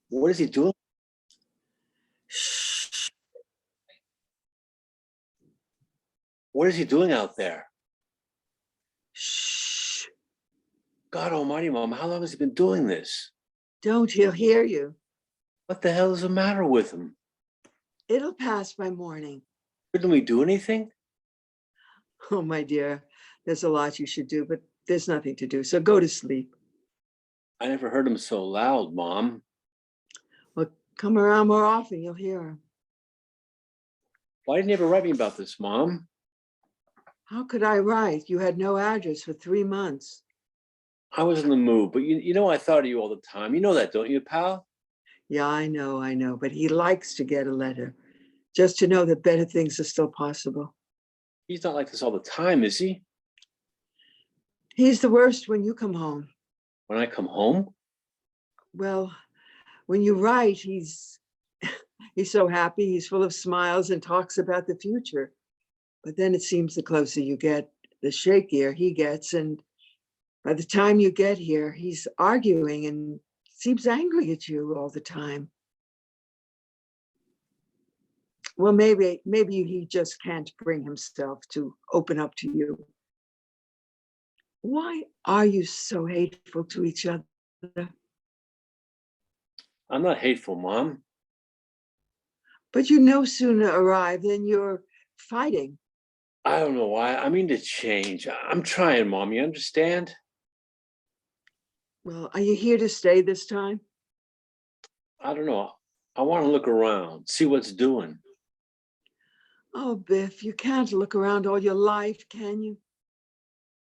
What is he doing? Shh. What is he doing out there? Shh. God almighty, Mom, how long has he been doing this? Don't, he'll hear you. What the hell is the matter with him? It'll pass by morning. Didn't we do anything? Oh, my dear, there's a lot you should do, but there's nothing to do. So go to sleep. I never heard him so loud, Mom. Well, come around more often. You'll hear him. Why didn't you ever write me about this, Mom? How could I write? You had no address for 3 months. I was in the mood, but you know I thought of you all the time. You know that, don't you, pal? Yeah, I know. But he likes to get a letter, just to know that better things are still possible. He's not like this all the time, is he? He's the worst when you come home. When I come home? Well, when you write, he's so happy. He's full of smiles and talks about the future. But then it seems the closer you get, the shakier he gets. And by the time you get here, he's arguing and seems angry at you all the time. Well, maybe he just can't bring himself to open up to you. Why are you so hateful to each other? I'm not hateful, Mom. But you no sooner arrive than you're fighting. I don't know why. I mean to change. I'm trying, Mom. You understand? Well, are you here to stay this time? I don't know. I want to look around, see what's doing. Oh, Biff, you can't look around all your life, can you?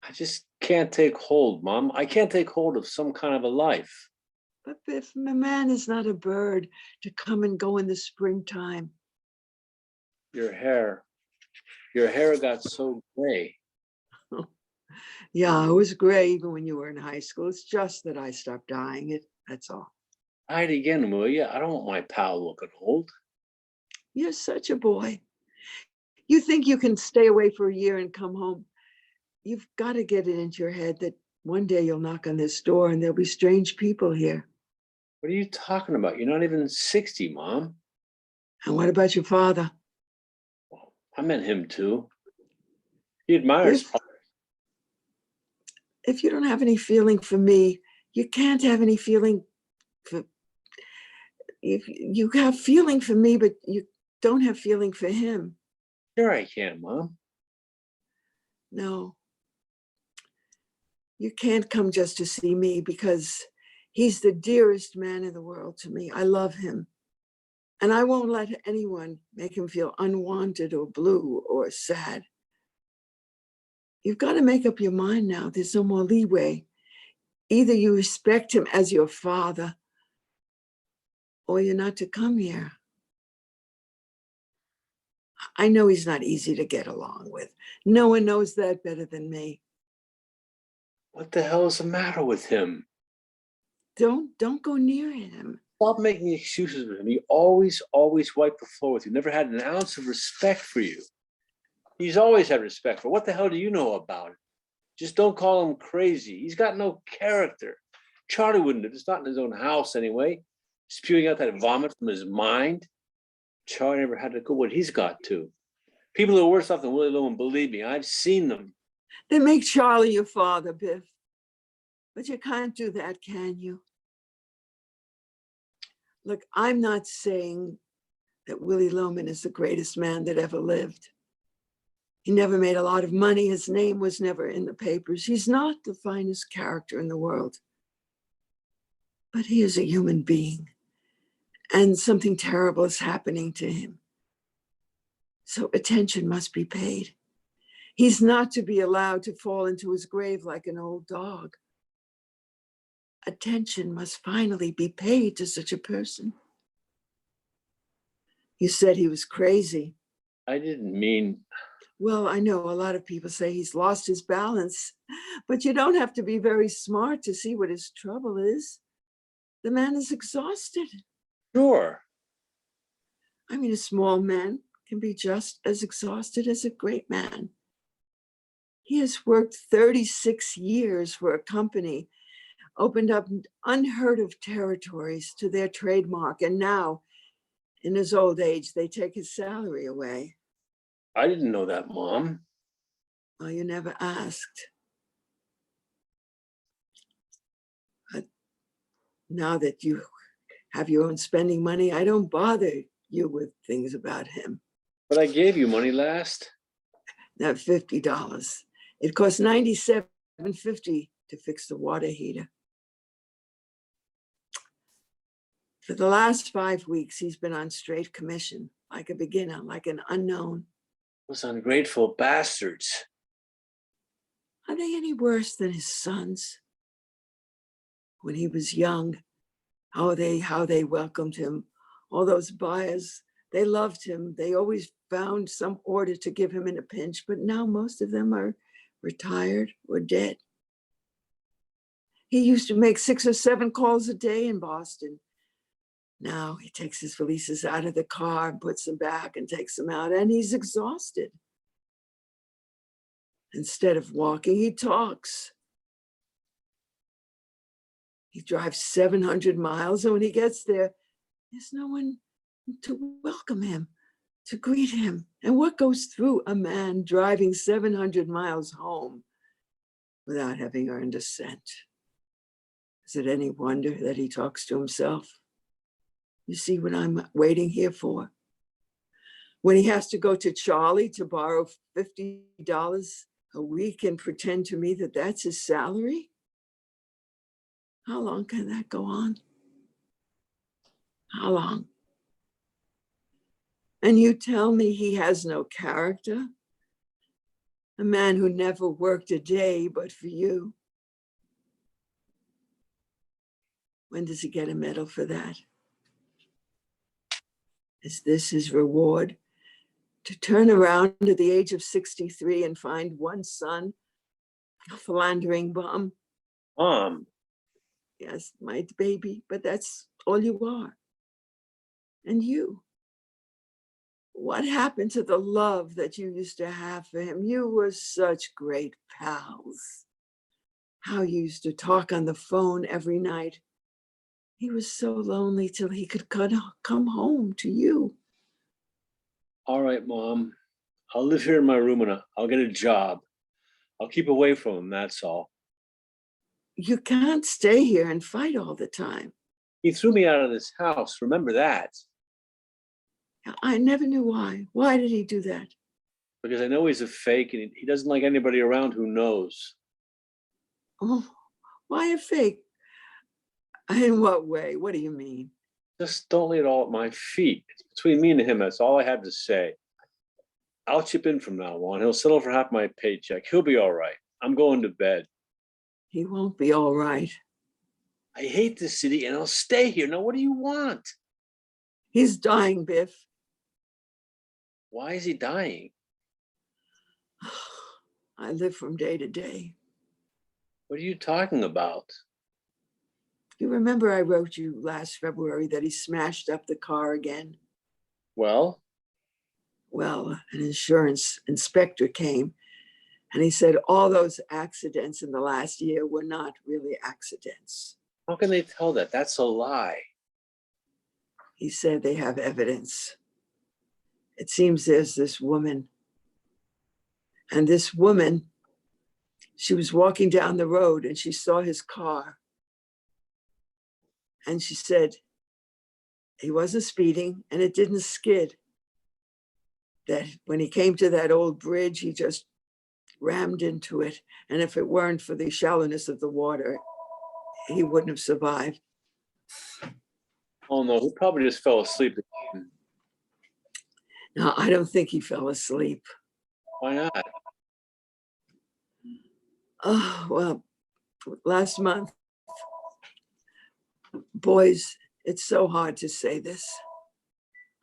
I just can't take hold, Mom. I can't take hold of some kind of a life. But Biff, a man is not a bird to come and go in the springtime. Your hair got so gray. Yeah, it was gray even when you were in high school. It's just that I stopped dyeing it, that's all. Hide again, will you? I don't want my pal looking old. You're such a boy. You think you can stay away for a year and come home. You've got to get it into your head that one day you'll knock on this door and there'll be strange people here. What are you talking about? You're not even 60, Mom. And what about your father? I meant him too. He admires. If you don't have any feeling for me, you can't have any feeling for, you have feeling for me, but you don't have feeling for him. Sure I can, Mom. No. You can't come just to see me because he's the dearest man in the world to me. I love him. And I won't let anyone make him feel unwanted or blue or sad. You've got to make up your mind now. There's no more leeway. Either you respect him as your father or you're not to come here. I know he's not easy to get along with. No one knows that better than me. What the hell is the matter with him? Don't go near him. Stop making excuses with him. He always wiped the floor with you. Never had an ounce of respect for you. He's always had respect for. What the hell do you know about it? Just don't call him crazy. He's got no character. Charlie wouldn't have. It's not in his own house anyway. Spewing out that vomit from his mind. Charlie never had to go what he's got to. People who are worse off than Willie Loman, believe me, I've seen them. Then make Charlie your father, Biff. But you can't do that, can you? Look, I'm not saying that Willie Loman is the greatest man that ever lived. He never made a lot of money. His name was never in the papers. He's not the finest character in the world. But he is a human being. And something terrible is happening to him. So attention must be paid. He's not to be allowed to fall into his grave like an old dog. Attention must finally be paid to such a person. You said he was crazy. I didn't mean. Well, I know a lot of people say he's lost his balance, but you don't have to be very smart to see what his trouble is. The man is exhausted. Sure. I mean, a small man can be just as exhausted as a great man. He has worked 36 years for a company opened up unheard of territories to their trademark. And now, in his old age, they take his salary away. I didn't know that, Mom. Well, you never asked. But now that you have your own spending money, I don't bother you with things about him. But I gave you money last. That $50. It cost $97.50 to fix the water heater. For the last 5 weeks, he's been on straight commission, like a beginner, like an unknown. Those ungrateful bastards. Are they any worse than his sons? When he was young, how they welcomed him. All those buyers, they loved him. They always found some order to give him in a pinch, but now most of them are retired or dead. He used to make 6 or 7 calls a day in Boston. Now he takes his valises out of the car and puts them back and takes them out, and he's exhausted. Instead of walking, he talks. He drives 700 miles, and when he gets there, there's no one to welcome him, to greet him. And what goes through a man driving 700 miles home without having earned a cent? Is it any wonder that he talks to himself? You see what I'm waiting here for? When he has to go to Charlie to borrow $50 a week and pretend to me that that's his salary? How long can that go on? How long? And you tell me he has no character? A man who never worked a day but for you. When does he get a medal for that? Is this his reward? To turn around at the age of 63 and find one son, a philandering bum? Mom. Yes, my baby, but that's all you are. And you? What happened to the love that you used to have for him? You were such great pals. How you used to talk on the phone every night. He was so lonely till he could come home to you. All right, Mom. I'll live here in my room and I'll get a job. I'll keep away from him, that's all. You can't stay here and fight all the time. He threw me out of this house. Remember that. I never knew why. Why did he do that? Because I know he's a fake and he doesn't like anybody around who knows. Oh, why a fake? In what way? What do you mean? Just don't lay it all at my feet. It's between me and him. That's all I have to say. I'll chip in from now on. He'll settle for half my paycheck. He'll be all right. I'm going to bed. He won't be all right. I hate this city and I'll stay here. Now, what do you want? He's dying, Biff. Why is he dying? I live from day to day. What are you talking about? You remember I wrote you last February that he smashed up the car again? Well? Well, an insurance inspector came and he said all those accidents in the last year were not really accidents. How can they tell that? That's a lie. He said they have evidence. It seems there's this woman. And this woman, she was walking down the road and she saw his car. And she said he wasn't speeding and it didn't skid. That when he came to that old bridge, he just rammed into it. And if it weren't for the shallowness of the water, he wouldn't have survived. Oh no, he probably just fell asleep. No, I don't think he fell asleep. Why not? Oh, well, last month, boys, it's so hard to say this.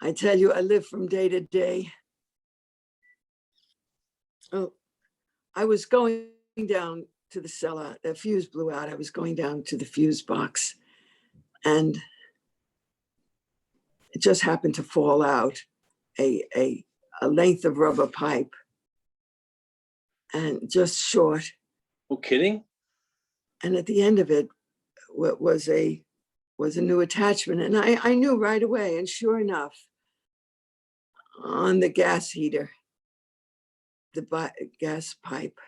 I tell you, I live from day to day. Oh, I was going down to the cellar. The fuse blew out. I was going down to the fuse box and it just happened to fall out a length of rubber pipe and just short. No kidding? And at the end of it was a new attachment. And I knew right away. And sure enough, on the gas heater, the gas pipe,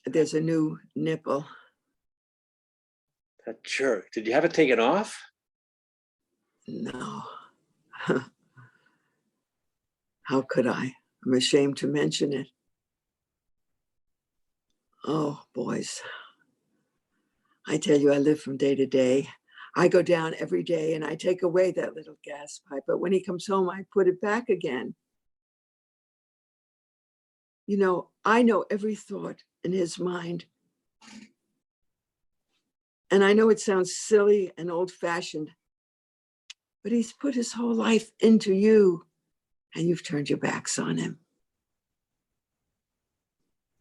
there's a new nipple. That jerk. Did you have it taken off? No. How could I? I'm ashamed to mention it. Oh, boys. I tell you, I live from day to day. I go down every day and I take away that little gas pipe. But when he comes home, I put it back again. You know, I know every thought in his mind. And I know it sounds silly and old-fashioned, but he's put his whole life into you and you've turned your backs on him.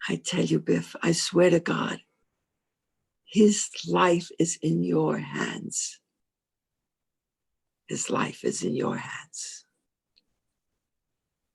I tell you, Biff, I swear to God, his life is in your hands. His life is in your hands.